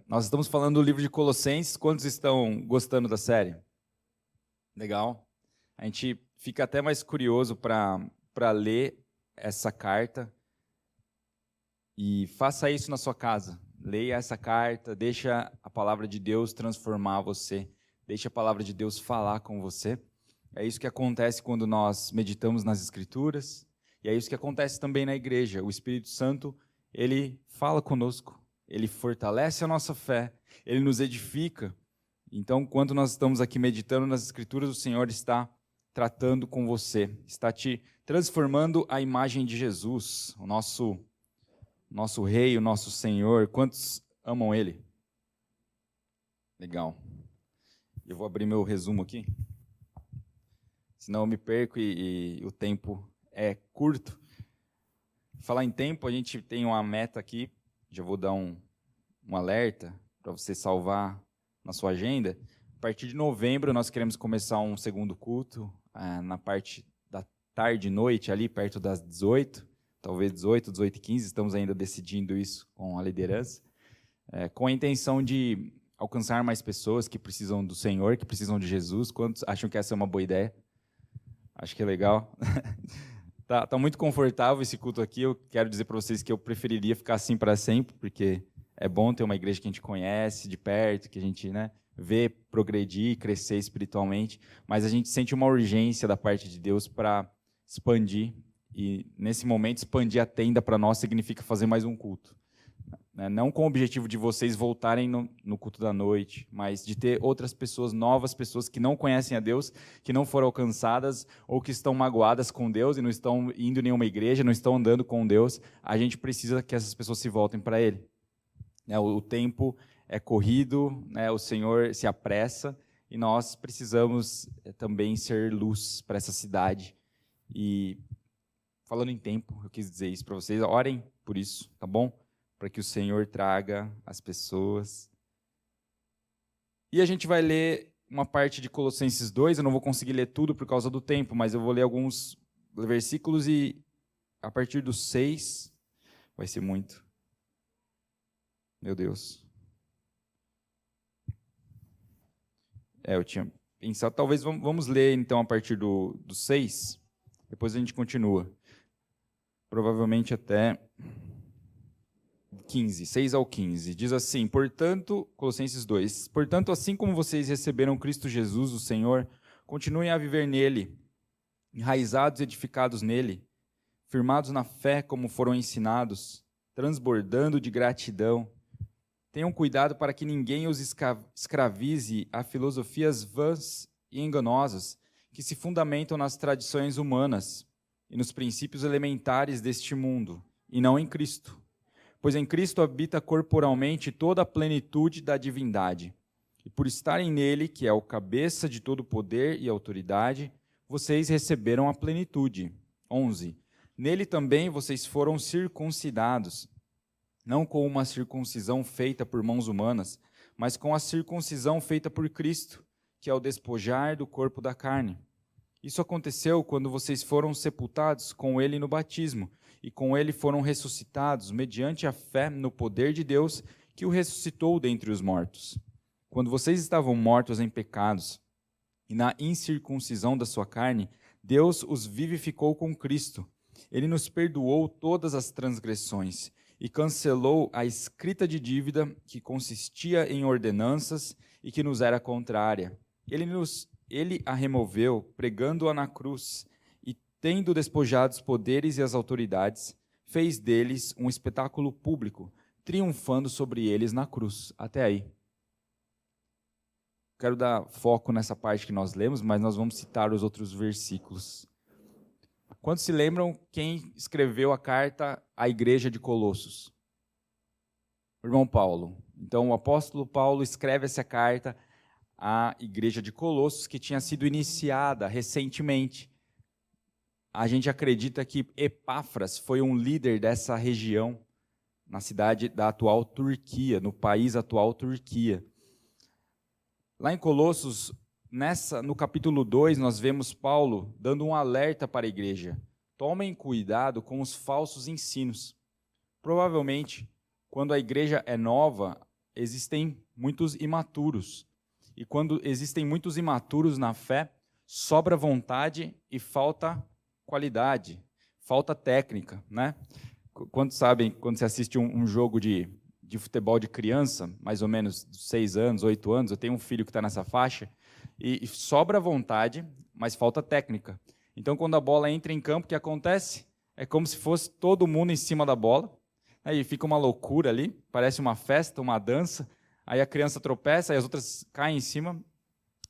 Nós estamos falando do livro de Colossenses. Quantos estão gostando da série? Legal. A gente fica até mais curioso para ler essa carta. E faça isso na sua casa. Leia essa carta, deixa a palavra de Deus transformar você. Deixa a palavra de Deus falar com você. É isso que acontece quando nós meditamos nas Escrituras. E é isso que acontece também na igreja. O Espírito Santo, ele fala conosco. Ele fortalece a nossa fé. Ele nos edifica. Então, quando nós estamos aqui meditando nas Escrituras, o Senhor está tratando com você. Está te transformando à imagem de Jesus, o nosso Rei, o nosso Senhor. Quantos amam Ele? Legal. Eu vou abrir meu resumo aqui. Senão eu me perco e o tempo é curto. Falar em tempo, a gente tem uma meta aqui. Já vou dar um alerta para você salvar na sua agenda. A partir de novembro, nós queremos começar um segundo culto, na parte da tarde e noite, ali perto das 18, talvez 18, 18h15, estamos ainda decidindo isso com a liderança, com a intenção de alcançar mais pessoas que precisam do Senhor, que precisam de Jesus. Quantos acham que essa é uma boa ideia? Acho que é legal. Tá muito confortável esse culto aqui. Eu quero dizer para vocês que eu preferiria ficar assim para sempre, porque é bom ter uma igreja que a gente conhece de perto, que a gente, vê progredir, crescer espiritualmente, mas a gente sente uma urgência da parte de Deus para expandir, e nesse momento expandir a tenda para nós significa fazer mais um culto. Não com o objetivo de vocês voltarem no culto da noite, mas de ter outras pessoas, novas pessoas que não conhecem a Deus, que não foram alcançadas ou que estão magoadas com Deus e não estão indo em nenhuma igreja, não estão andando com Deus. A gente precisa que essas pessoas se voltem para Ele. O tempo é corrido, o Senhor se apressa e nós precisamos também ser luz para essa cidade. E falando em tempo, eu quis dizer isso para vocês. Orem por isso, tá bom? Para que o Senhor traga as pessoas. E a gente vai ler uma parte de Colossenses 2, eu não vou conseguir ler tudo por causa do tempo, mas eu vou ler alguns versículos e a partir do 6 vai ser muito. Meu Deus. Eu tinha pensado, talvez vamos ler então a partir do 6, depois a gente continua. Provavelmente até 15, 6 ao 15. Diz assim, portanto, Colossenses 2, portanto, assim como vocês receberam Cristo Jesus, o Senhor, continuem a viver nele, enraizados e edificados nele, firmados na fé como foram ensinados, transbordando de gratidão. Tenham cuidado para que ninguém os escravize a filosofias vãs e enganosas que se fundamentam nas tradições humanas e nos princípios elementares deste mundo, e não em Cristo. Pois em Cristo habita corporalmente toda a plenitude da divindade. E por estarem nele, que é o cabeça de todo poder e autoridade, vocês receberam a plenitude. 11. Nele também vocês foram circuncidados, não com uma circuncisão feita por mãos humanas, mas com a circuncisão feita por Cristo, que é o despojar do corpo da carne. Isso aconteceu quando vocês foram sepultados com ele no batismo, e com ele foram ressuscitados, mediante a fé no poder de Deus, que o ressuscitou dentre os mortos. Quando vocês estavam mortos em pecados e na incircuncisão da sua carne, Deus os vivificou com Cristo. Ele nos perdoou todas as transgressões e cancelou a escrita de dívida que consistia em ordenanças e que nos era contrária. Ele a removeu, pregando-a na cruz, e, tendo despojado os poderes e as autoridades, fez deles um espetáculo público, triunfando sobre eles na cruz. Até aí. Quero dar foco nessa parte que nós lemos, mas nós vamos citar os outros versículos. Quantos se lembram quem escreveu a carta à igreja de Colossos? O irmão Paulo. Então, o apóstolo Paulo escreve essa carta à igreja de Colossos, que tinha sido iniciada recentemente. A gente acredita que Epáfras foi um líder dessa região, na cidade da atual Turquia, no país atual Turquia. Lá em Colossos, no capítulo 2, nós vemos Paulo dando um alerta para a igreja. Tomem cuidado com os falsos ensinos. Provavelmente, quando a igreja é nova, existem muitos imaturos. E quando existem muitos imaturos na fé, sobra vontade e falta qualidade, falta técnica, né? Quantos sabem, quando você assiste um jogo de futebol de criança, mais ou menos 6 anos, 8 anos, eu tenho um filho que está nessa faixa, e sobra vontade, mas falta técnica. Então, quando a bola entra em campo, o que acontece? É como se fosse todo mundo em cima da bola, aí fica uma loucura ali, parece uma festa, uma dança, aí a criança tropeça, aí as outras caem em cima.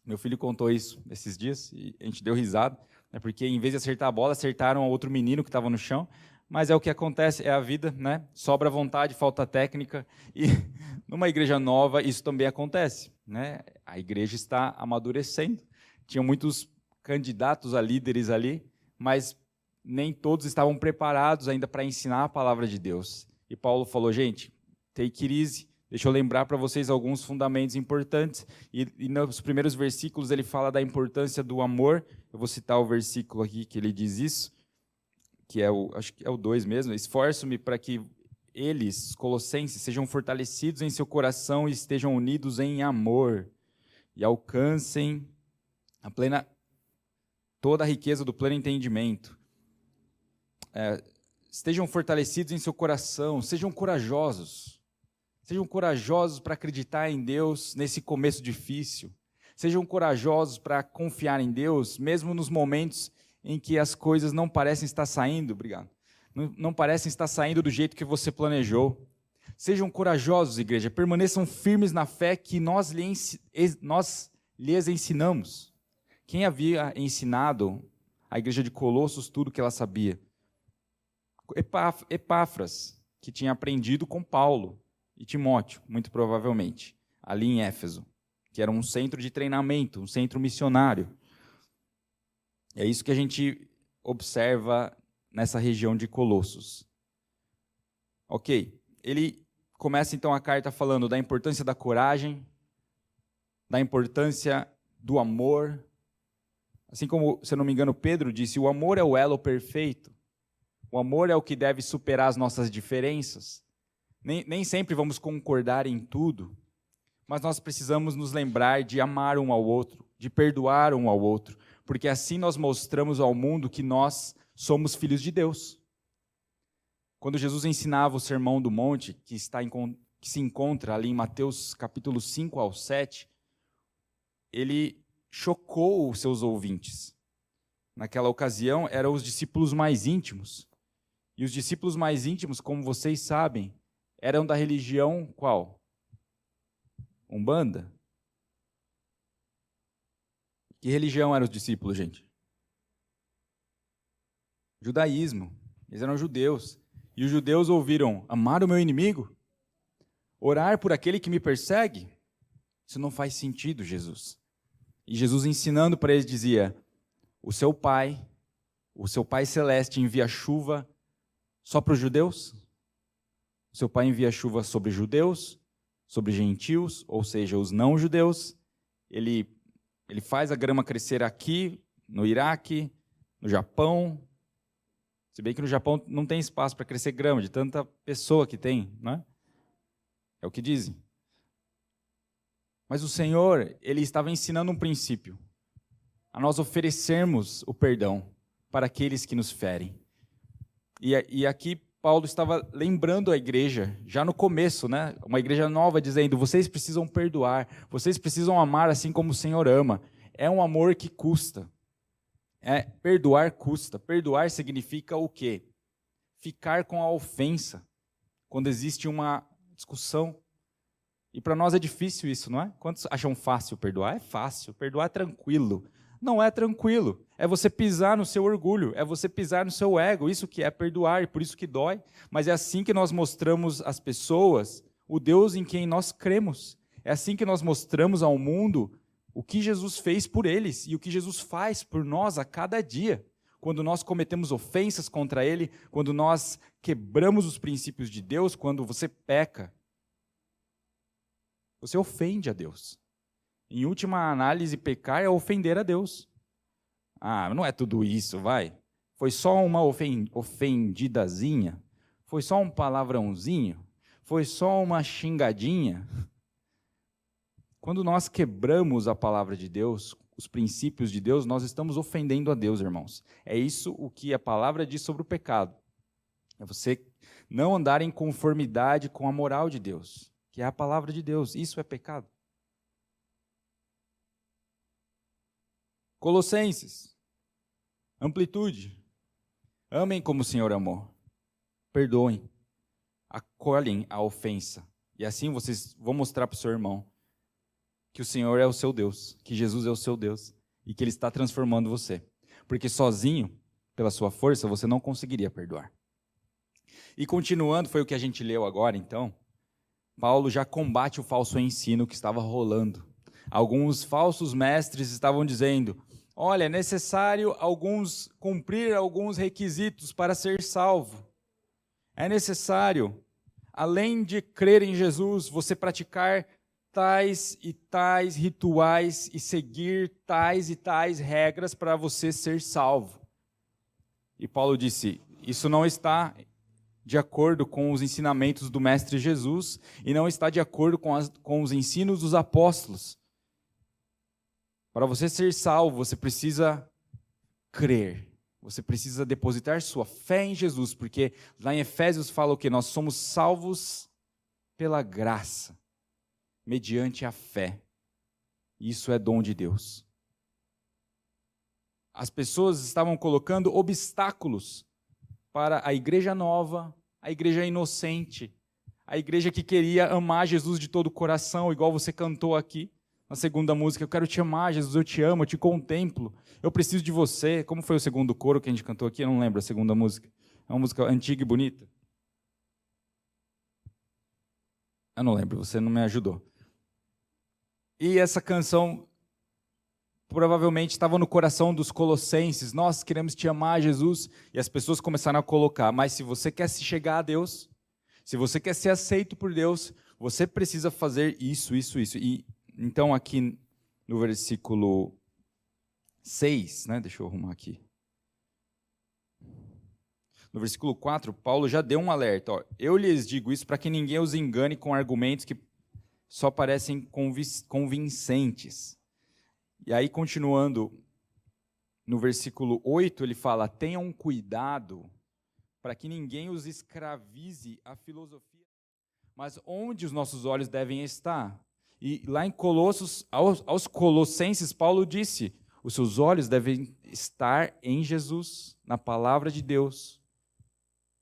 Meu filho contou isso esses dias, e a gente deu risada, né, porque em vez de acertar a bola, acertaram outro menino que estava no chão, mas é o que acontece, é a vida, né? Sobra vontade, falta técnica, e numa igreja nova isso também acontece, né? A igreja está amadurecendo, tinham muitos candidatos a líderes ali, mas nem todos estavam preparados ainda para ensinar a palavra de Deus. E Paulo falou, gente, take it easy, deixa eu lembrar para vocês alguns fundamentos importantes, e nos primeiros versículos ele fala da importância do amor. Eu vou citar o versículo aqui que ele diz isso, que acho que é o 2 mesmo, esforço-me para que eles, colossenses, sejam fortalecidos em seu coração e estejam unidos em amor, e alcancem toda a riqueza do pleno entendimento. Estejam fortalecidos em seu coração, sejam corajosos para acreditar em Deus nesse começo difícil, sejam corajosos para confiar em Deus, mesmo nos momentos em que as coisas não parecem estar saindo, obrigado, não parecem estar saindo do jeito que você planejou. Sejam corajosos, igreja, permaneçam firmes na fé que nós lhes ensinamos. Quem havia ensinado a igreja de Colossos tudo o que ela sabia? Epáfras, que tinha aprendido com Paulo e Timóteo, muito provavelmente, ali em Éfeso, que era um centro de treinamento, um centro missionário. É isso que a gente observa nessa região de Colossos. Ok, ele começa então a carta falando da importância da coragem, da importância do amor. Assim como, se eu não me engano, Pedro disse, o amor é o elo perfeito. O amor é o que deve superar as nossas diferenças. Nem sempre vamos concordar em tudo, mas nós precisamos nos lembrar de amar um ao outro, de perdoar um ao outro, porque assim nós mostramos ao mundo que nós somos filhos de Deus. Quando Jesus ensinava o Sermão do Monte, que se encontra ali em Mateus capítulo 5 ao 7, ele chocou os seus ouvintes. Naquela ocasião, eram os discípulos mais íntimos. E os discípulos mais íntimos, como vocês sabem, eram da religião qual? Umbanda? Que religião eram os discípulos, gente? Judaísmo. Eles eram judeus. E os judeus ouviram, amar o meu inimigo? Orar por aquele que me persegue? Isso não faz sentido, Jesus. E Jesus ensinando para eles dizia, o seu Pai Celeste envia chuva só para os judeus? O seu Pai envia chuva sobre judeus, sobre gentios, ou seja, os não-judeus. Ele faz a grama crescer aqui, no Iraque, no Japão. Se bem que no Japão não tem espaço para crescer grama, de tanta pessoa que tem, não é? É o que dizem. Mas o Senhor, Ele estava ensinando um princípio, a nós oferecermos o perdão para aqueles que nos ferem. E aqui Paulo estava lembrando a igreja, já no começo, né? Uma igreja nova, dizendo, vocês precisam perdoar, vocês precisam amar assim como o Senhor ama. É um amor que custa. Perdoar custa. Perdoar significa o quê? Ficar com a ofensa, quando existe uma discussão. E para nós é difícil isso, não é? Quantos acham fácil perdoar? É fácil, perdoar é tranquilo. Não é tranquilo, é você pisar no seu orgulho, é você pisar no seu ego, isso que é perdoar, e por isso que dói. Mas é assim que nós mostramos às pessoas o Deus em quem nós cremos. É assim que nós mostramos ao mundo o que Jesus fez por eles e o que Jesus faz por nós a cada dia. Quando nós cometemos ofensas contra Ele, quando nós quebramos os princípios de Deus, quando você peca, você ofende a Deus. Em última análise, pecar é ofender a Deus. Não é tudo isso, vai. Foi só uma ofendidazinha? Foi só um palavrãozinho? Foi só uma xingadinha? Quando nós quebramos a palavra de Deus, os princípios de Deus, nós estamos ofendendo a Deus, irmãos. É isso o que a palavra diz sobre o pecado. É você não andar em conformidade com a moral de Deus, que é a palavra de Deus. Isso é pecado. Colossenses, amplitude. Amem como o Senhor amou. Perdoem. Acolhem a ofensa. E assim vocês vão mostrar para o seu irmão que o Senhor é o seu Deus, que Jesus é o seu Deus e que Ele está transformando você. Porque sozinho, pela sua força, você não conseguiria perdoar. E continuando, foi o que a gente leu agora, então, Paulo já combate o falso ensino que estava rolando. Alguns falsos mestres estavam dizendo, olha, é necessário cumprir alguns requisitos para ser salvo. É necessário, além de crer em Jesus, você praticar tais e tais rituais e seguir tais e tais regras para você ser salvo. E Paulo disse, isso não está de acordo com os ensinamentos do Mestre Jesus e não está de acordo com os ensinos dos apóstolos. Para você ser salvo, você precisa crer. Você precisa depositar sua fé em Jesus, porque lá em Efésios fala o quê? Nós somos salvos pela graça, mediante a fé. Isso é dom de Deus. As pessoas estavam colocando obstáculos para a igreja nova, a igreja inocente, a igreja que queria amar Jesus de todo o coração, igual você cantou aqui na segunda música. Eu quero te amar, Jesus, eu te amo, eu te contemplo, eu preciso de você. Como foi o segundo coro que a gente cantou aqui? Eu não lembro a segunda música. É uma música antiga e bonita. Eu não lembro, você não me ajudou. E essa canção provavelmente estava no coração dos colossenses. Nós queremos te amar, Jesus. E as pessoas começaram a colocar, mas se você quer se chegar a Deus, se você quer ser aceito por Deus, você precisa fazer isso, isso, isso. E então aqui no versículo 6, né? Deixa eu arrumar aqui. No versículo 4, Paulo já deu um alerta. Ó, eu lhes digo isso para que ninguém os engane com argumentos que só parecem convincentes. E aí, continuando, no versículo 8, ele fala, tenham cuidado para que ninguém os escravize à filosofia. Mas onde os nossos olhos devem estar? E lá em Colossos, aos Colossenses, Paulo disse, os seus olhos devem estar em Jesus, na palavra de Deus.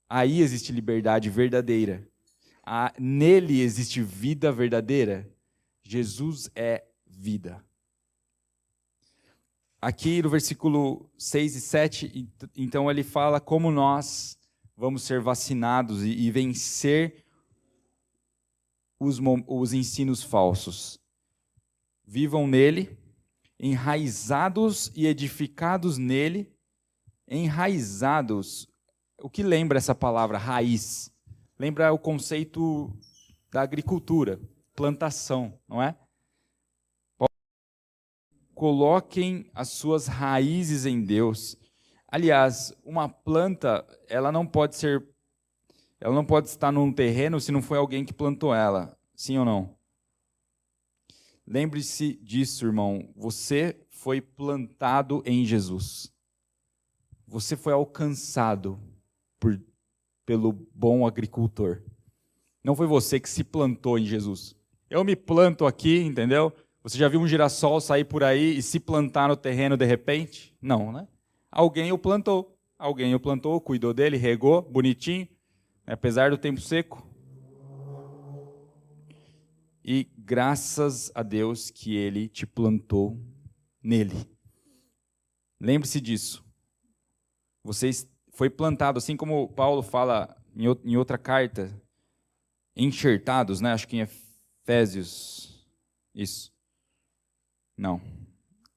Aí existe liberdade verdadeira. Nele existe vida verdadeira. Jesus é vida. Aqui no versículo 6 e 7, então ele fala como nós vamos ser vacinados e vencer os ensinos falsos. Vivam nele, enraizados e edificados nele. Enraizados. O que lembra essa palavra raiz? Lembra o conceito da agricultura, plantação, não é? Coloquem as suas raízes em Deus. Aliás, uma planta, ela não pode estar num terreno se não foi alguém que plantou ela. Sim ou não? Lembre-se disso, irmão. Você foi plantado em Jesus. Você foi alcançado pelo bom agricultor. Não foi você que se plantou em Jesus. Eu me planto aqui, entendeu? Você já viu um girassol sair por aí e se plantar no terreno de repente? Não, né? Alguém o plantou. Alguém o plantou, cuidou dele, regou, bonitinho, apesar do tempo seco. E graças a Deus que Ele te plantou nele. Lembre-se disso. Você foi plantado, assim como Paulo fala em outra carta, enxertados, né? Acho que em Efésios, isso. Não,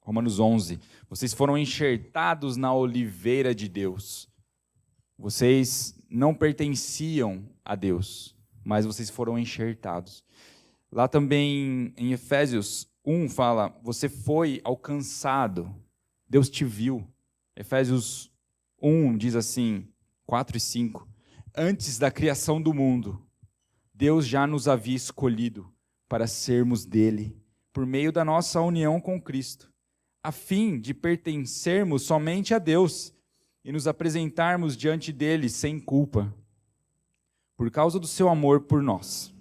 Romanos 11. Vocês foram enxertados na oliveira de Deus. Vocês não pertenciam a Deus, mas vocês foram enxertados. Lá também em Efésios 1 fala, você foi alcançado, Deus te viu. Efésios 1 diz assim, 4 e 5. Antes da criação do mundo, Deus já nos havia escolhido para sermos dele, por meio da nossa união com Cristo, a fim de pertencermos somente a Deus e nos apresentarmos diante dele sem culpa, por causa do seu amor por nós.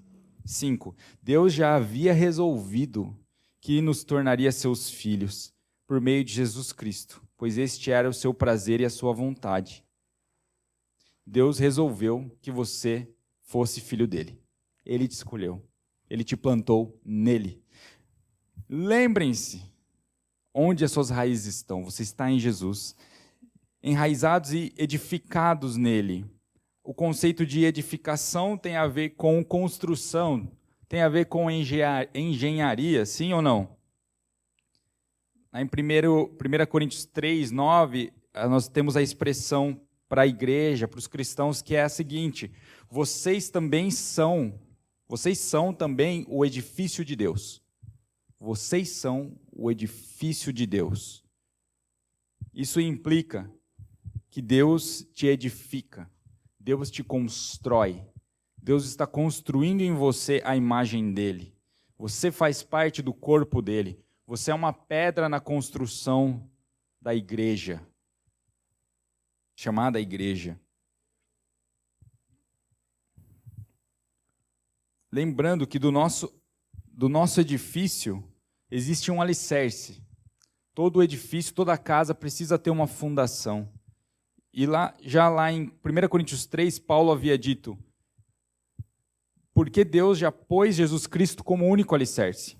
5. Deus já havia resolvido que nos tornaria seus filhos por meio de Jesus Cristo, pois este era o seu prazer e a sua vontade. Deus resolveu que você fosse filho dele. Ele te escolheu. Ele te plantou nele. Lembrem-se onde as suas raízes estão. Você está em Jesus, enraizados e edificados nele. O conceito de edificação tem a ver com construção, tem a ver com engenharia, sim ou não? Em 1 Coríntios 3, 9, nós temos a expressão para a igreja, para os cristãos, que é a seguinte: vocês são também o edifício de Deus. Vocês são o edifício de Deus. Isso implica que Deus te edifica, Deus te constrói, Deus está construindo em você a imagem dele. Você faz parte do corpo dele. Você é uma pedra na construção da igreja, chamada igreja. Lembrando que do nosso edifício existe um alicerce. Todo edifício, toda casa precisa ter uma fundação. E lá em 1 Coríntios 3, Paulo havia dito: porque Deus já pôs Jesus Cristo como único alicerce.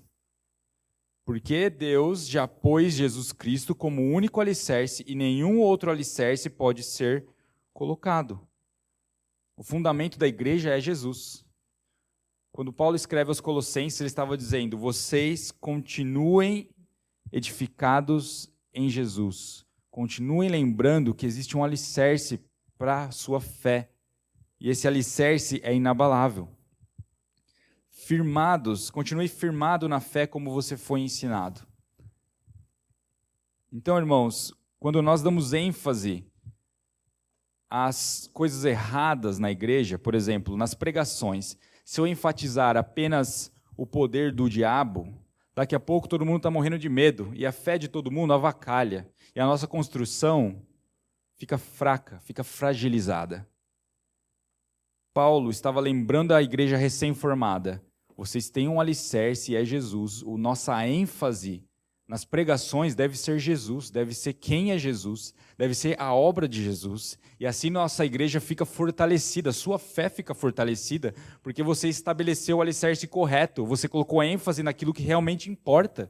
Porque Deus já pôs Jesus Cristo como único alicerce e nenhum outro alicerce pode ser colocado. O fundamento da igreja é Jesus. Quando Paulo escreve aos Colossenses, ele estava dizendo: vocês continuem edificados em Jesus. Continuem lembrando que existe um alicerce para a sua fé. E esse alicerce é inabalável. Continue firmado na fé como você foi ensinado. Então, irmãos, quando nós damos ênfase às coisas erradas na igreja, por exemplo, nas pregações, se eu enfatizar apenas o poder do diabo, daqui a pouco todo mundo está morrendo de medo, e a fé de todo mundo avacalha, e a nossa construção fica fraca, fica fragilizada. Paulo estava lembrando a igreja recém-formada: vocês têm um alicerce e é Jesus. Nossa ênfase nas pregações deve ser Jesus, deve ser quem é Jesus, deve ser a obra de Jesus. E assim nossa igreja fica fortalecida, sua fé fica fortalecida, porque você estabeleceu o alicerce correto, você colocou ênfase naquilo que realmente importa.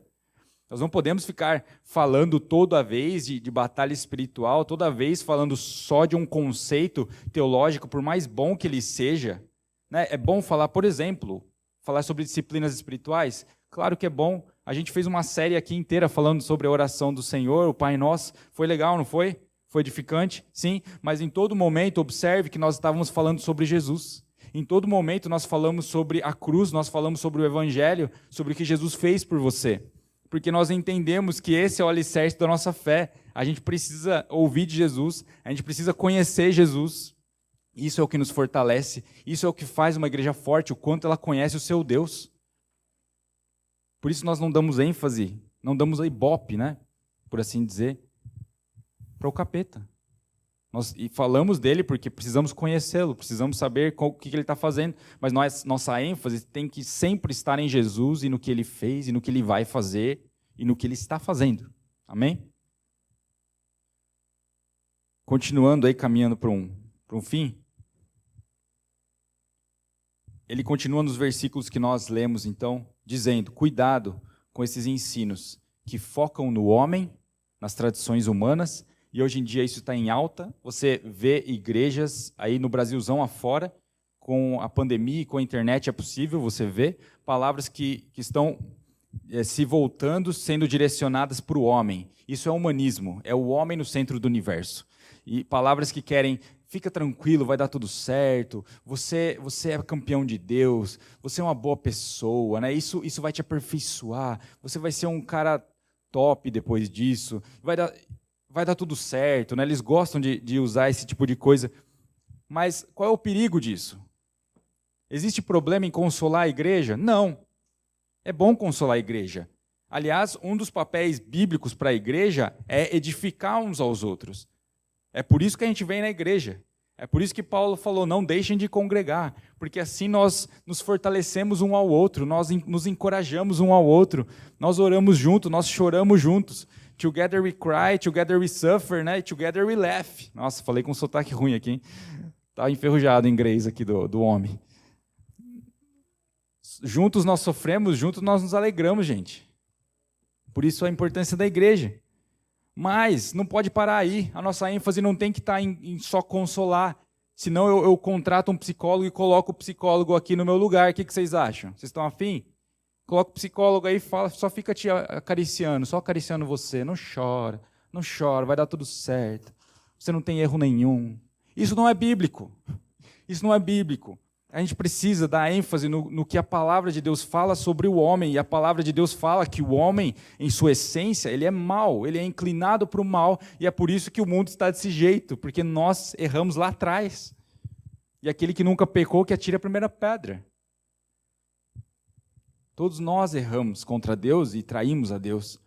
Nós não podemos ficar falando toda vez de batalha espiritual, toda vez falando só de um conceito teológico, por mais bom que ele seja. É bom falar, por exemplo, falar sobre disciplinas espirituais? Claro que é bom. A gente fez uma série aqui inteira falando sobre a oração do Senhor, o Pai Nosso. Foi legal, não foi? Foi edificante? Sim. Mas em todo momento, observe que nós estávamos falando sobre Jesus. Em todo momento, nós falamos sobre a cruz, nós falamos sobre o Evangelho, sobre o que Jesus fez por você. Porque nós entendemos que esse é o alicerce da nossa fé. A gente precisa ouvir de Jesus, a gente precisa conhecer Jesus. Isso é o que nos fortalece, isso é o que faz uma igreja forte, o quanto ela conhece o seu Deus. Por isso nós não damos ênfase, não damos a ibope, por assim dizer, para o capeta. E falamos dele porque precisamos conhecê-lo, precisamos saber o que ele está fazendo, mas nossa ênfase tem que sempre estar em Jesus e no que ele fez, e no que ele vai fazer, e no que ele está fazendo. Amém? Continuando aí, caminhando para um fim, ele continua nos versículos que nós lemos, então, dizendo: cuidado com esses ensinos que focam no homem, nas tradições humanas, e hoje em dia isso está em alta. Você vê igrejas aí no Brasilzão afora, com a pandemia e com a internet é possível, você vê palavras que estão se voltando, sendo direcionadas para o homem. Isso é humanismo, é o homem no centro do universo. E palavras que querem: fica tranquilo, vai dar tudo certo, você é campeão de Deus, você é uma boa pessoa, isso vai te aperfeiçoar, você vai ser um cara top depois disso, vai dar tudo certo. Eles gostam de usar esse tipo de coisa. Mas qual é o perigo disso? Existe problema em consolar a igreja? Não. É bom consolar a igreja. Aliás, um dos papéis bíblicos para a igreja é edificar uns aos outros. É por isso que a gente vem na igreja. É por isso que Paulo falou, não deixem de congregar, porque assim nós nos fortalecemos um ao outro, nós nos encorajamos um ao outro, nós oramos juntos, nós choramos juntos. Together we cry, together we suffer, né? Together we laugh. Nossa, falei com um sotaque ruim aqui, hein? Tá enferrujado em inglês aqui do homem. Juntos nós sofremos, juntos nós nos alegramos, gente. Por isso a importância da igreja. Mas não pode parar aí. A nossa ênfase não tem que estar em só consolar. Senão eu contrato um psicólogo e coloco o psicólogo aqui no meu lugar. O que vocês acham? Vocês estão afim? Coloca o psicólogo aí e fala, só fica te acariciando, só acariciando você. Não chora, não chora, vai dar tudo certo. Você não tem erro nenhum. Isso não é bíblico. Isso não é bíblico. A gente precisa dar ênfase no que a palavra de Deus fala sobre o homem. E a palavra de Deus fala que o homem, em sua essência, ele é mau, ele é inclinado para o mal. E é por isso que o mundo está desse jeito, porque nós erramos lá atrás. E aquele que nunca pecou, que atire a primeira pedra. Todos nós erramos contra Deus e traímos a Deus.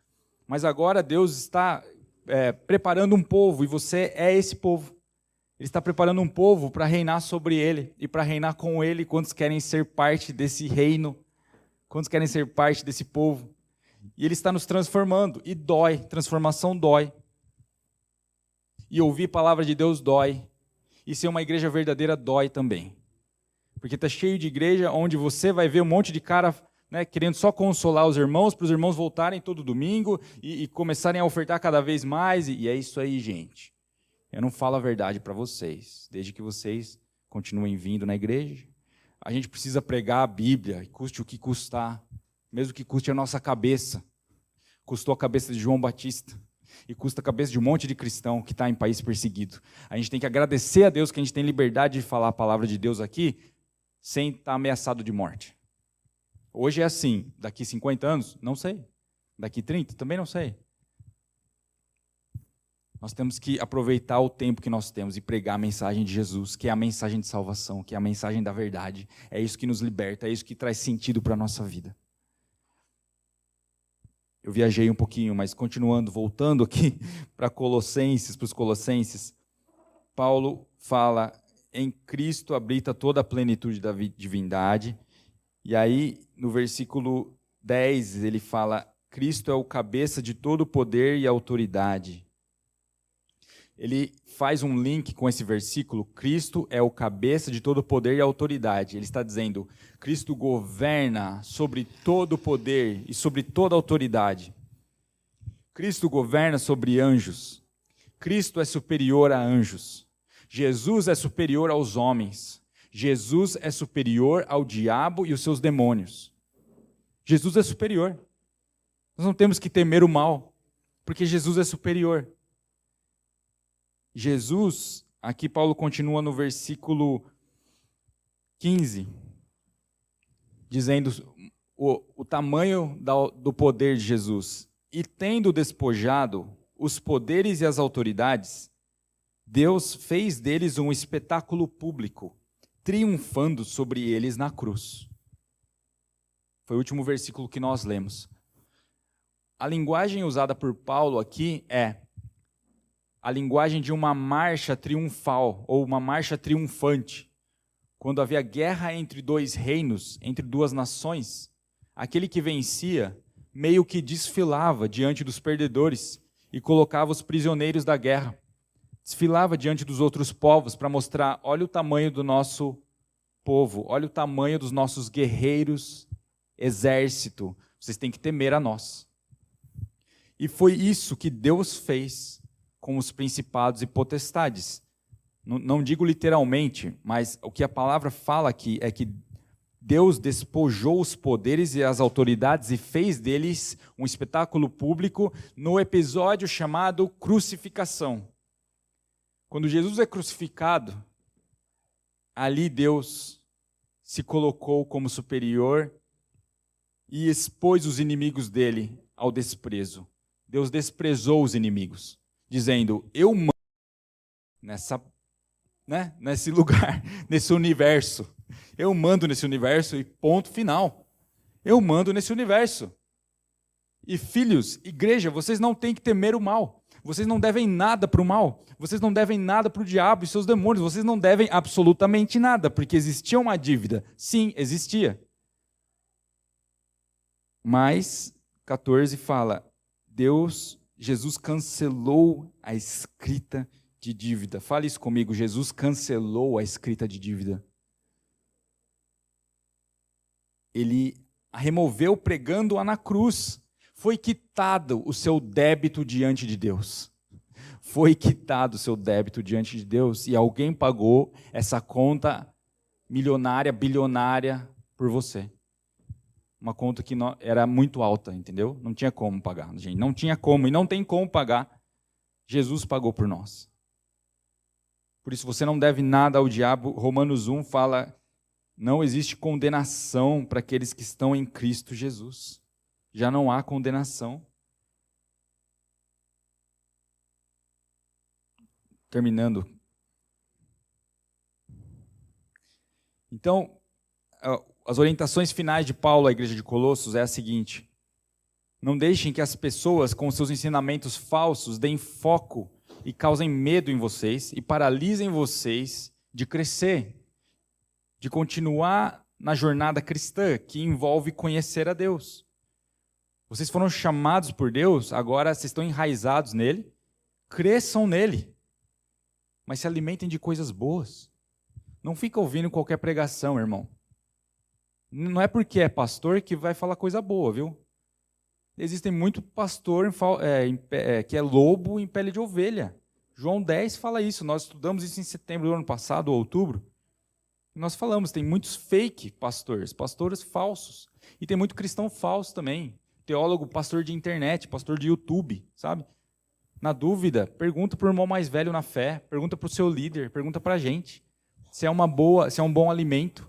Mas agora Deus está preparando um povo, e você é esse povo. Ele está preparando um povo para reinar sobre ele e para reinar com ele. Quantos querem ser parte desse reino? Quantos querem ser parte desse povo? E ele está nos transformando. E dói, transformação dói. E ouvir a palavra de Deus dói. E ser uma igreja verdadeira dói também. Porque está cheio de igreja onde você vai ver um monte de cara, né, querendo só consolar os irmãos, para os irmãos voltarem todo domingo e começarem a ofertar cada vez mais. E é isso aí, gente. Eu não falo a verdade para vocês, desde que vocês continuem vindo na igreja. A gente precisa pregar a Bíblia, custe o que custar, mesmo que custe a nossa cabeça. Custou a cabeça de João Batista e custa a cabeça de um monte de cristão que está em país perseguido. A gente tem que agradecer a Deus que a gente tem liberdade de falar a palavra de Deus aqui sem estar ameaçado de morte. Hoje é assim, daqui 50 anos, não sei. Daqui 30, também não sei. Nós temos que aproveitar o tempo que nós temos e pregar a mensagem de Jesus, que é a mensagem de salvação, que é a mensagem da verdade. É isso que nos liberta, é isso que traz sentido para a nossa vida. Eu viajei um pouquinho, mas continuando, voltando aqui para os Colossenses, Paulo fala, em Cristo habita toda a plenitude da divindade. E aí, no versículo 10, ele fala, Cristo é o cabeça de todo o poder e autoridade. Ele faz um link com esse versículo, Cristo é o cabeça de todo o poder e autoridade. Ele está dizendo, Cristo governa sobre todo o poder e sobre toda a autoridade. Cristo governa sobre anjos. Cristo é superior a anjos. Jesus é superior aos homens. Jesus é superior ao diabo e os seus demônios. Jesus é superior. Nós não temos que temer o mal, porque Jesus é superior. Jesus, aqui Paulo continua no versículo 15, dizendo o tamanho do poder de Jesus. E tendo despojado os poderes e as autoridades, Deus fez deles um espetáculo público, triunfando sobre eles na cruz. Foi o último versículo que nós lemos. A linguagem usada por Paulo aqui é a linguagem de uma marcha triunfal, ou uma marcha triunfante. Quando havia guerra entre dois reinos, entre duas nações, aquele que vencia meio que desfilava diante dos perdedores e colocava os prisioneiros da guerra. Desfilava diante dos outros povos para mostrar, olha o tamanho do nosso povo, olha o tamanho dos nossos guerreiros, exército, vocês têm que temer a nós. E foi isso que Deus fez com os principados e potestades. Não digo literalmente, mas o que a palavra fala aqui é que Deus despojou os poderes e as autoridades e fez deles um espetáculo público no episódio chamado crucificação. Quando Jesus é crucificado, ali Deus se colocou como superior e expôs os inimigos dele ao desprezo. Deus desprezou os inimigos, dizendo, eu mando nesse lugar, nesse universo. Eu mando nesse universo e ponto final. Eu mando nesse universo. E filhos, igreja, vocês não têm que temer o mal. Vocês não devem nada para o mal. Vocês não devem nada para o diabo e seus demônios. Vocês não devem absolutamente nada, porque existia uma dívida. Sim, existia. Mas 14 fala, Jesus cancelou a escrita de dívida. Fale isso comigo, Jesus cancelou a escrita de dívida. Ele a removeu pregando-a na cruz. Foi quitado o seu débito diante de Deus. Foi quitado o seu débito diante de Deus e alguém pagou essa conta milionária, bilionária por você. Uma conta que era muito alta, entendeu? Não tinha como pagar, gente. Não tinha como e não tem como pagar. Jesus pagou por nós. Por isso você não deve nada ao diabo. Romanos 1 fala, não existe condenação para aqueles que estão em Cristo Jesus. Já não há condenação. Terminando. Então, as orientações finais de Paulo à igreja de Colossos é a seguinte: não deixem que as pessoas com seus ensinamentos falsos deem foco e causem medo em vocês e paralisem vocês de crescer, de continuar na jornada cristã que envolve conhecer a Deus. Vocês foram chamados por Deus, agora vocês estão enraizados nele, cresçam nele, mas se alimentem de coisas boas. Não fica ouvindo qualquer pregação, irmão. Não é porque é pastor que vai falar coisa boa, viu? Existem muito pastor que é lobo em pele de ovelha. João 10 fala isso. Nós estudamos isso em setembro do ano passado, ou outubro. Nós falamos, tem muitos fake pastores falsos. E tem muito cristão falso também. Teólogo, pastor de internet, pastor de YouTube, sabe? Na dúvida, pergunta para o irmão mais velho na fé, pergunta para o seu líder, pergunta para a gente se é um bom alimento.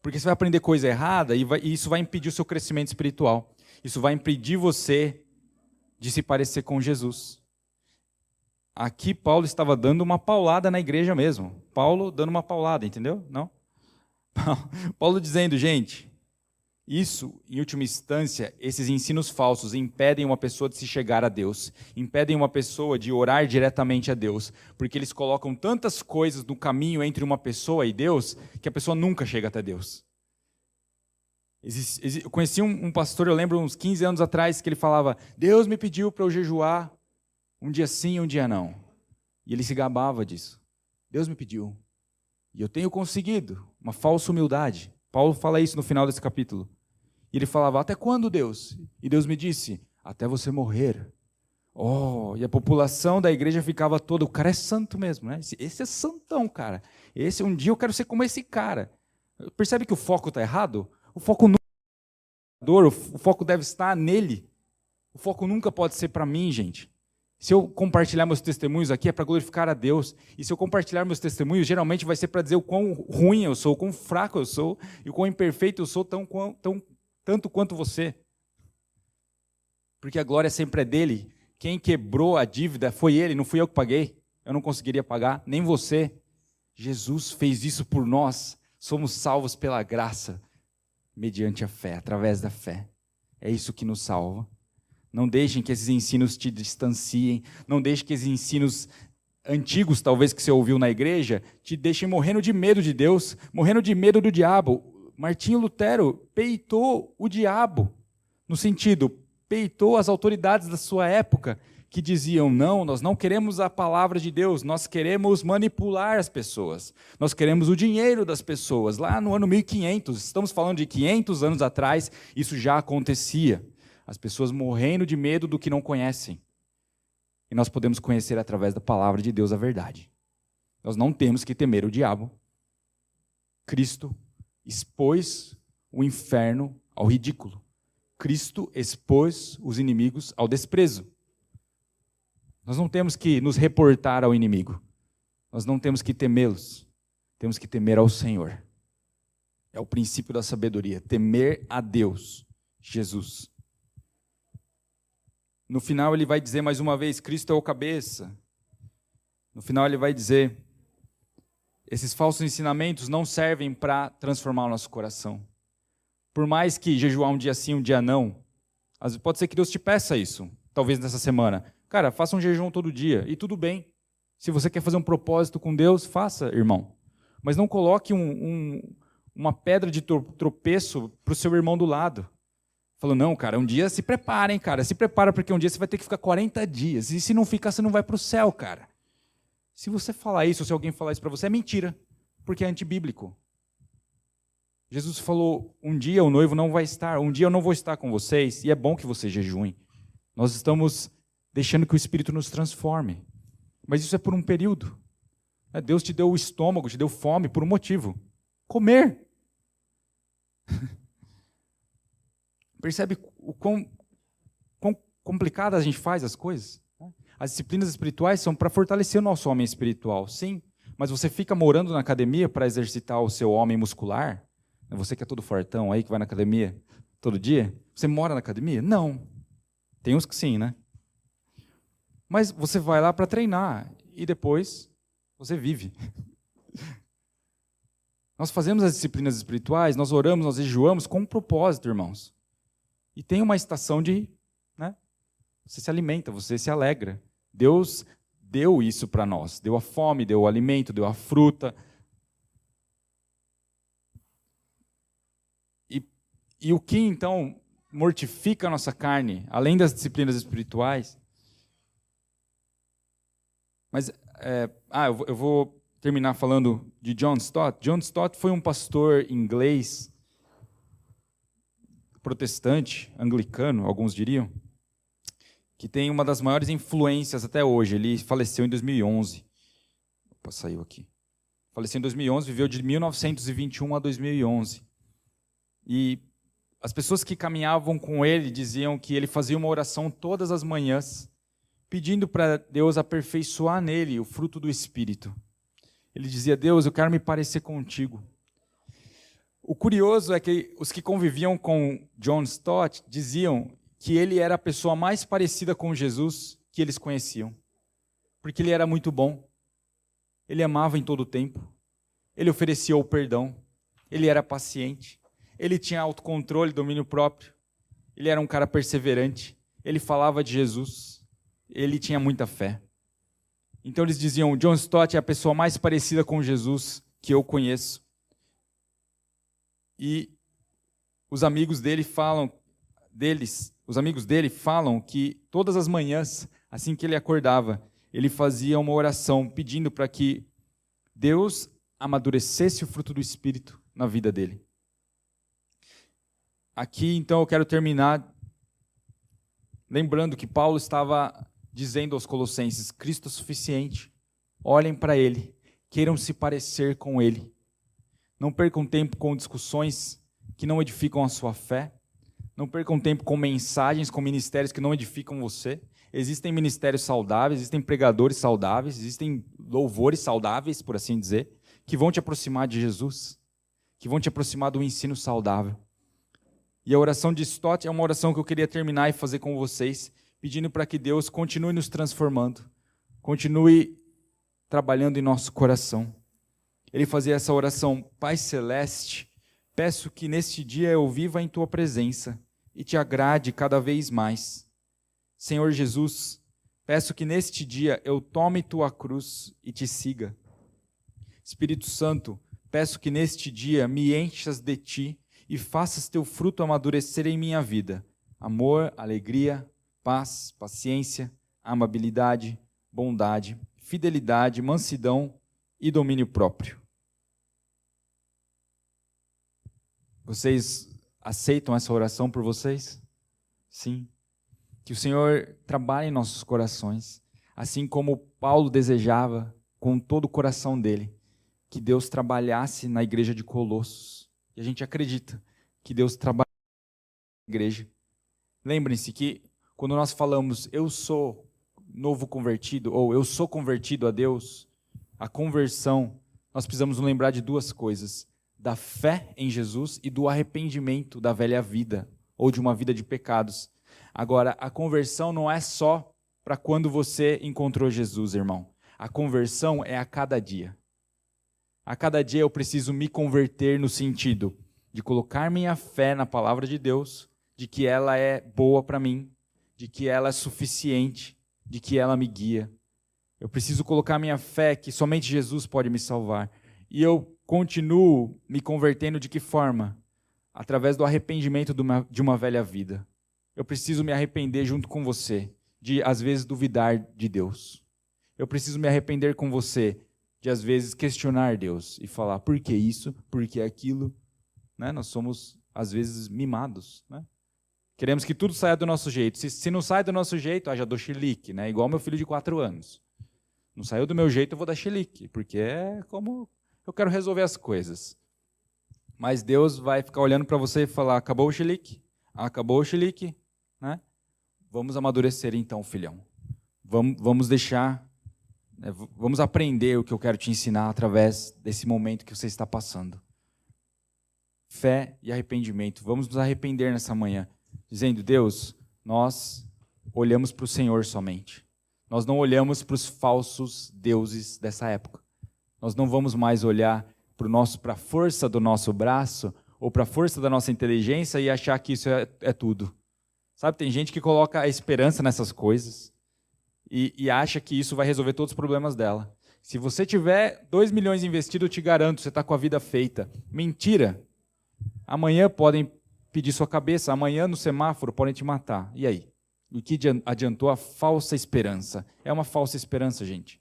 Porque você vai aprender coisa errada e isso vai impedir o seu crescimento espiritual. Isso vai impedir você de se parecer com Jesus. Aqui Paulo estava dando uma paulada na igreja mesmo. Paulo dando uma paulada, entendeu? Não? Paulo dizendo, gente, isso, em última instância, esses ensinos falsos impedem uma pessoa de se chegar a Deus, impedem uma pessoa de orar diretamente a Deus, porque eles colocam tantas coisas no caminho entre uma pessoa e Deus, que a pessoa nunca chega até Deus. Eu conheci um pastor, eu lembro uns 15 anos atrás, que ele falava, Deus me pediu para eu jejuar um dia sim e um dia não. E ele se gabava disso. Deus me pediu. E eu tenho conseguido. Uma falsa humildade. Paulo fala isso no final desse capítulo. E ele falava, até quando, Deus? E Deus me disse, até você morrer. Oh, e a população da igreja ficava toda, o cara é santo mesmo, né? Esse é santão, cara. Um dia eu quero ser como esse cara. Percebe que o foco está errado? O foco nunca é o foco deve estar nele. O foco nunca pode ser para mim, gente. Se eu compartilhar meus testemunhos aqui é para glorificar a Deus. E se eu compartilhar meus testemunhos, geralmente vai ser para dizer o quão ruim eu sou, o quão fraco eu sou, e o quão imperfeito eu sou, tanto quanto você. Porque a glória sempre é dele. Quem quebrou a dívida foi ele, não fui eu que paguei. Eu não conseguiria pagar, nem você. Jesus fez isso por nós. Somos salvos pela graça, mediante a fé, através da fé. É isso que nos salva. Não deixem que esses ensinos te distanciem. Não deixem que esses ensinos antigos, talvez, que você ouviu na igreja, te deixem morrendo de medo de Deus, morrendo de medo do diabo. Martinho Lutero peitou o diabo, no sentido, peitou as autoridades da sua época, que diziam, não, nós não queremos a palavra de Deus, nós queremos manipular as pessoas, nós queremos o dinheiro das pessoas. Lá no ano 1500, estamos falando de 500 anos atrás, isso já acontecia. As pessoas morrendo de medo do que não conhecem. E nós podemos conhecer através da palavra de Deus a verdade. Nós não temos que temer o diabo. Cristo expôs o inferno ao ridículo. Cristo expôs os inimigos ao desprezo. Nós não temos que nos reportar ao inimigo. Nós não temos que temê-los. Temos que temer ao Senhor. É o princípio da sabedoria. Temer a Deus, Jesus. No final ele vai dizer mais uma vez, Cristo é o cabeça. No final ele vai dizer, esses falsos ensinamentos não servem para transformar o nosso coração. Por mais que jejuar um dia sim, um dia não, Pode ser que Deus te peça isso, talvez nessa semana. Cara, faça um jejum todo dia, e tudo bem. Se você quer fazer um propósito com Deus, faça, irmão. Mas não coloque uma pedra de tropeço para o seu irmão do lado. Falou, não, cara, um dia se prepara, hein, cara. Se prepara, porque um dia você vai ter que ficar 40 dias. E se não ficar, você não vai para o céu, cara. Se você falar isso, ou se alguém falar isso para você, é mentira, porque é antibíblico. Jesus falou, um dia o noivo não vai estar, um dia eu não vou estar com vocês, e é bom que vocês jejuem. Nós estamos deixando que o Espírito nos transforme. Mas isso é por um período. Deus te deu o estômago, te deu fome por um motivo. Comer. Percebe o quão complicada a gente faz as coisas? As disciplinas espirituais são para fortalecer o nosso homem espiritual, sim. Mas você fica morando na academia para exercitar o seu homem muscular? Você que é todo fortão aí, que vai na academia todo dia? Você mora na academia? Não. Tem uns que sim, né? Mas você vai lá para treinar e depois você vive. Nós fazemos as disciplinas espirituais, nós oramos, nós jejuamos com um propósito, irmãos. E tem uma estação de... né? Você se alimenta, você se alegra. Deus deu isso para nós. Deu a fome, deu o alimento, deu a fruta. E o que, então, mortifica a nossa carne, além das disciplinas espirituais... Mas eu vou terminar falando de John Stott. John Stott foi um pastor inglês, protestante, anglicano, alguns diriam, que tem uma das maiores influências até hoje. Ele faleceu em 2011. Opa, saiu aqui. Faleceu em 2011, viveu de 1921 a 2011. E as pessoas que caminhavam com ele diziam que ele fazia uma oração todas as manhãs, pedindo para Deus aperfeiçoar nele o fruto do Espírito. Ele dizia, Deus, eu quero me parecer contigo. O curioso é que os que conviviam com John Stott diziam que ele era a pessoa mais parecida com Jesus que eles conheciam. Porque ele era muito bom. Ele amava em todo o tempo. Ele oferecia o perdão. Ele era paciente. Ele tinha autocontrole, domínio próprio. Ele era um cara perseverante. Ele falava de Jesus. Ele tinha muita fé. Então eles diziam, John Stott é a pessoa mais parecida com Jesus que eu conheço. E os amigos dele falam que todas as manhãs, assim que ele acordava, ele fazia uma oração pedindo para que Deus amadurecesse o fruto do Espírito na vida dele. Aqui, então, eu quero terminar lembrando que Paulo estava dizendo aos colossenses, Cristo é suficiente, olhem para Ele, queiram se parecer com Ele. Não percam tempo com discussões que não edificam a sua fé, não percam tempo com mensagens, com ministérios que não edificam você. Existem ministérios saudáveis, existem pregadores saudáveis, existem louvores saudáveis, por assim dizer, que vão te aproximar de Jesus, que vão te aproximar do ensino saudável. E a oração de Stott é uma oração que eu queria terminar e fazer com vocês, pedindo para que Deus continue nos transformando, continue trabalhando em nosso coração. Ele fazia essa oração, Pai Celeste, peço que neste dia eu viva em Tua presença e Te agrade cada vez mais. Senhor Jesus, peço que neste dia eu tome Tua cruz e Te siga. Espírito Santo, peço que neste dia me enchas de Ti e faças Teu fruto amadurecer em minha vida. Amor, alegria, paz, paciência, amabilidade, bondade, fidelidade, mansidão e domínio próprio. Vocês aceitam essa oração por vocês? Sim. Que o Senhor trabalhe em nossos corações, assim como Paulo desejava com todo o coração dele, que Deus trabalhasse na igreja de Colossos. E a gente acredita que Deus trabalha na igreja. Lembrem-se que quando nós falamos, eu sou novo convertido, ou eu sou convertido a Deus, a conversão, nós precisamos nos lembrar de duas coisas, da fé em Jesus e do arrependimento da velha vida, ou de uma vida de pecados. Agora, a conversão não é só para quando você encontrou Jesus, irmão. A conversão é a cada dia. A cada dia eu preciso me converter no sentido de colocar minha fé na palavra de Deus, de que ela é boa para mim, de que ela é suficiente, de que ela me guia. Eu preciso colocar minha fé que somente Jesus pode me salvar. E eu continuo me convertendo de que forma? Através do arrependimento de uma velha vida. Eu preciso me arrepender junto com você, de às vezes duvidar de Deus. Eu preciso me arrepender com você, de às vezes questionar Deus e falar, por que isso, por que aquilo? Né? Nós somos, às vezes, mimados. Né? Queremos que tudo saia do nosso jeito. Se não sai do nosso jeito, já dou chilique, né? Igual meu filho de 4 anos. Não saiu do meu jeito, eu vou dar chilique, porque é como eu quero resolver as coisas. Mas Deus vai ficar olhando para você e falar, acabou o chilique? Acabou o chilique? Né? Vamos amadurecer então, filhão. Vamos deixar, né, vamos aprender o que eu quero te ensinar através desse momento que você está passando. Fé e arrependimento. Vamos nos arrepender nessa manhã, dizendo, Deus, nós olhamos para o Senhor somente. Nós não olhamos para os falsos deuses dessa época. Nós não vamos mais olhar para a força do nosso braço ou para a força da nossa inteligência e achar que isso é tudo. Sabe, tem gente que coloca a esperança nessas coisas e acha que isso vai resolver todos os problemas dela. Se você tiver 2 milhões investidos, eu te garanto, você está com a vida feita. Mentira! Amanhã podem pedir sua cabeça, amanhã no semáforo podem te matar. E aí? O que adiantou a falsa esperança? É uma falsa esperança, gente.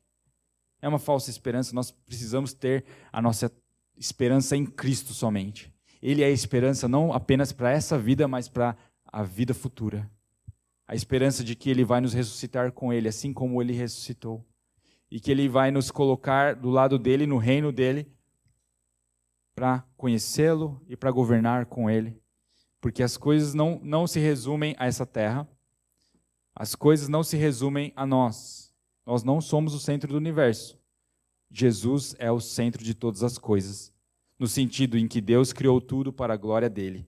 É uma falsa esperança. Nós precisamos ter a nossa esperança em Cristo somente. Ele é a esperança não apenas para essa vida, mas para a vida futura. A esperança de que Ele vai nos ressuscitar com Ele, assim como Ele ressuscitou. E que Ele vai nos colocar do lado dEle, no reino dEle, para conhecê-lo e para governar com Ele. Porque as coisas não se resumem a essa terra. As coisas não se resumem a nós. Nós não somos o centro do universo. Jesus é o centro de todas as coisas, no sentido em que Deus criou tudo para a glória dele.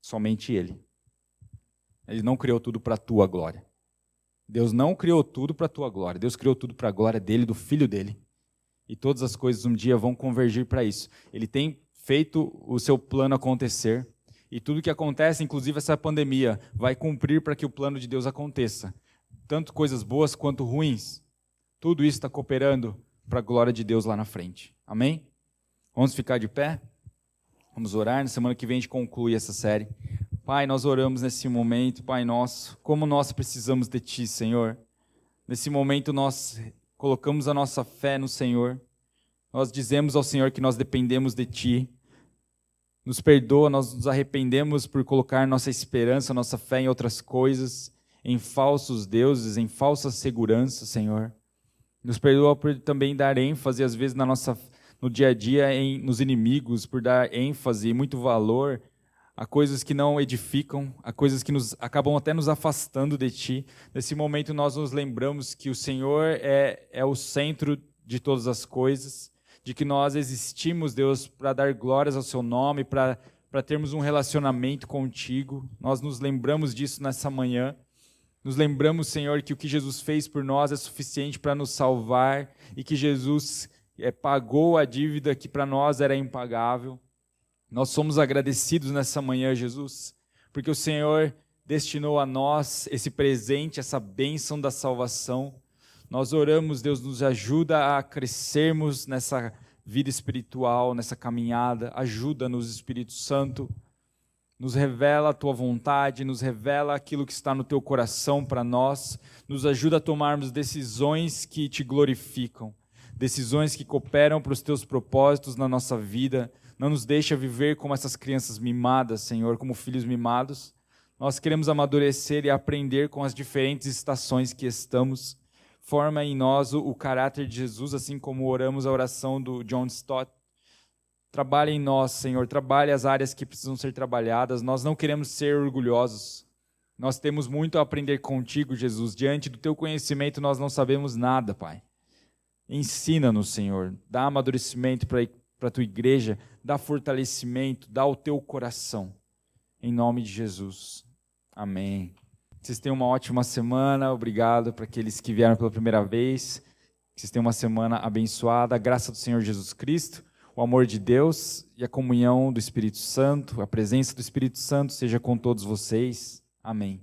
Somente Ele. Ele não criou tudo para a tua glória. Deus não criou tudo para a tua glória. Deus criou tudo para a glória dele, do Filho dele. E todas as coisas um dia vão convergir para isso. Ele tem feito o seu plano acontecer. E tudo que acontece, inclusive essa pandemia, vai cumprir para que o plano de Deus aconteça. Tanto coisas boas quanto ruins. Tudo isso está cooperando para a glória de Deus lá na frente. Amém? Vamos ficar de pé? Vamos orar. Na semana que vem a gente conclui essa série. Pai, nós oramos nesse momento, Pai nosso, como nós precisamos de Ti, Senhor. Nesse momento nós colocamos a nossa fé no Senhor. Nós dizemos ao Senhor que nós dependemos de Ti. Nos perdoa, nós nos arrependemos por colocar nossa esperança, nossa fé em outras coisas, em falsos deuses, em falsa segurança, Senhor. Nos perdoa por também dar ênfase, às vezes, no dia a dia, nos inimigos, por dar ênfase e muito valor a coisas que não edificam, a coisas que acabam até nos afastando de Ti. Nesse momento nós nos lembramos que o Senhor é o centro de todas as coisas, de que nós existimos, Deus, para dar glórias ao Seu nome, para termos um relacionamento contigo. Nós nos lembramos disso nessa manhã. Nos lembramos, Senhor, que o que Jesus fez por nós é suficiente para nos salvar e que Jesus pagou a dívida que para nós era impagável. Nós somos agradecidos nessa manhã, Jesus, porque o Senhor destinou a nós esse presente, essa bênção da salvação. Nós oramos, Deus, nos ajuda a crescermos nessa vida espiritual, nessa caminhada. Ajuda-nos, Espírito Santo. Nos revela a Tua vontade, nos revela aquilo que está no Teu coração para nós. Nos ajuda a tomarmos decisões que Te glorificam, decisões que cooperam para os Teus propósitos na nossa vida. Não nos deixa viver como essas crianças mimadas, Senhor, como filhos mimados. Nós queremos amadurecer e aprender com as diferentes estações que estamos. Forma em nós o caráter de Jesus, assim como oramos a oração do John Stott. Trabalha em nós, Senhor, trabalhe as áreas que precisam ser trabalhadas. Nós não queremos ser orgulhosos. Nós temos muito a aprender contigo, Jesus. Diante do teu conhecimento, nós não sabemos nada, Pai. Ensina-nos, Senhor. Dá amadurecimento para a tua igreja, dá fortalecimento, dá o teu coração. Em nome de Jesus. Amém. Vocês tenham uma ótima semana. Obrigado para aqueles que vieram pela primeira vez. Que vocês tenham uma semana abençoada. A graça do Senhor Jesus Cristo, o amor de Deus e a comunhão do Espírito Santo, a presença do Espírito Santo seja com todos vocês. Amém.